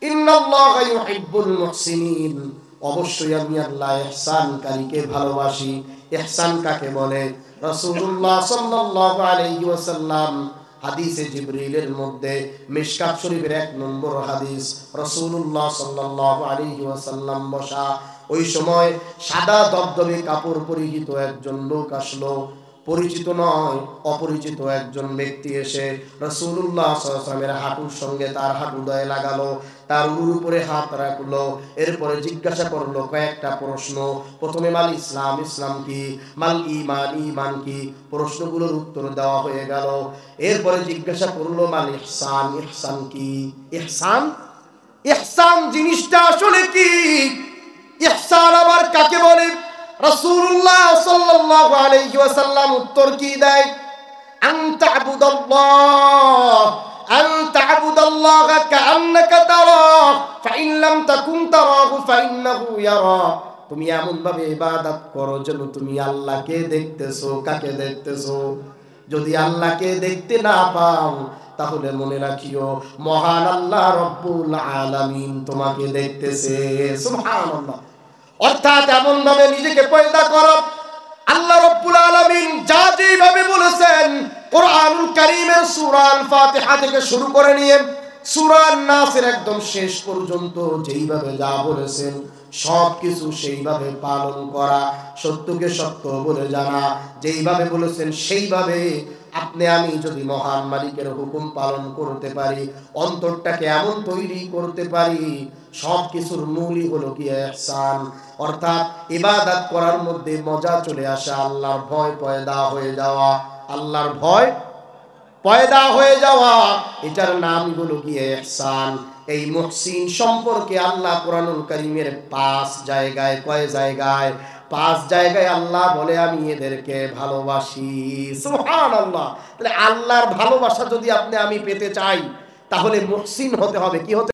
ইন্নাল্লাহা ইউহিব্বুল মুহসিনিন, অবশ্যই আমি আল্লাহ ইহসানকারীকে ভালোবাসি। ইহসান কাকে বলে? রাসূলুল্লাহ সাল্লাল্লাহু আলাইহি ওয়াসাল্লাম হাদিসে জিবরিলের মধ্যে মিশকাত শরীফের 1 নম্বর হাদিস, রাসূলুল্লাহ সাল্লাল্লাহু আলাইহি ওয়াসাল্লাম বসা, ওই সময় সাদা দবদবে কাপড় পরিহিত একজন লোক আসলো। পরিচিত নয়, অপরিচিত একজন ব্যক্তি এসে রাসূলুল্লাহ সাল্লাল্লাহু আলাইহি ওয়াসাল্লামের হাঁটুর সঙ্গে তার হাঁটু দয়ে লাগালো, তার উরুর উপরে হাত রাখলো, এরপরে জিজ্ঞাসা করলো কয়েকটা প্রশ্ন। প্রথমে মাল ইসলাম, ইসলাম কি? মাল ঈমান, ঈমান কি? প্রশ্নগুলোর উত্তর দেওয়া হয়ে গেল। এরপরে জিজ্ঞাসা করলো মাল ইহসান, ইহসান কি? ইহসান, ইহসান জিনিসটা আসলে কি? ইহসান আবার কাকে বলে? রাসূলুল্লাহ সাল্লাল্লাহু আলাইহি ওয়াসাল্লাম উত্তর কি দেয়? আনতা আবুদাল্লাহ, আনতা আবুদাল্লাহ কাআন্নাকা তারাহ ফাইন লাম তাকুন তারাহু ফাইন্নাহু ইয়ারাক। তুমি এমন ভাবে ইবাদত করো যেন তুমি আল্লাহকে দেখতেছো। কাকে দেখতেছো? যদি আল্লাহকে দেখতে না পাও তাহলে মনে রাখিও মহান আল্লাহ রব্বুল আলামিন তোমাকে দেখতেছে। সুবহানাল্লাহ। অর্থাৎ এমন ভাবে নিজেকে পয়দা করো, আল্লাহ রব্বুল আলামিন যা যেভাবে বলেছেন কোরআনুল কারীমের সূরা আল ফাতিহা থেকে শুরু করে নিয়ে সূরা নাসের একদম শেষ পর্যন্ত যেইভাবে যা বলেছেন সবকিছু সেইভাবে পালন করা, সত্যকে সত্য বলে জানা, যেইভাবে বলেছেন সেইভাবে আপনি আমি যদি মহান মালিকের হুকুম পালন করতে পারি, অন্তরটাকে এমন তৈরি করতে পারি, সবকিছুর মূলই হলো কি ইহসান। অর্থাৎ ইবাদত করার মধ্যে মজা চলে আসা, আল্লাহর ভয় পয়দা হয়ে যাওয়া, আল্লাহর ভয় পয়দা হয়ে যাওয়া, এটার নাম হলো কি ইহসান। এই মুহসিন সম্পর্কে আল্লাহ কোরআনুল কারীমের 5 জায়গায়, কয় জায়গায়? 5 জায়গায় আল্লাহ বলে আমি এদেরকে ভালোবাসি। সুবহানাল্লাহ। তাহলে আল্লাহর ভালোবাসা যদি আপনি আমি পেতে চাই তাহলে মুহসিন হতে হবে। কি হতে